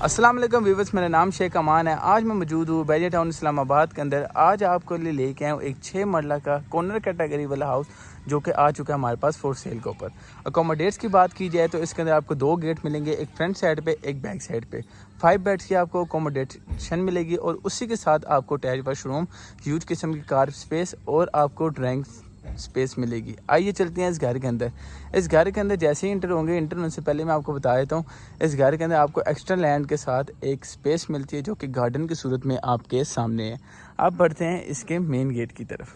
अस्सलाम वालेकुम व्यूअर्स, मेरा नाम शेख अमान है। आज मैं मौजूद हूँ बहरिया टाउन इस्लामाबाद के अंदर। आज आपको लिए लेके आया हूँ एक 6 मरला का कॉर्नर कैटेगरी वाला हाउस जो कि आ चुका है हमारे पास फॉर सेल के ऊपर। अकोमोडेट्स की बात की जाए तो इसके अंदर आपको 2 गेट मिलेंगे, एक फ्रंट साइड पे एक बैक साइड पे। 5 बेड्स की आपको अकोमोडेशन मिलेगी और उसी के साथ आपको अटैच वाशरूम, ह्यूज किस्म की कार स्पेस और आपको ड्राइंग स्पेस मिलेगी। आइए चलते हैं इस घर के अंदर। इस घर के अंदर जैसे ही इंटर होंगे, इंटर होने से पहले मैं आपको बता देता हूँ, इस घर के अंदर आपको एक्स्ट्रा लैंड के साथ एक स्पेस मिलती है जो कि गार्डन की सूरत में आपके सामने है। आप बढ़ते हैं इसके मेन गेट की तरफ।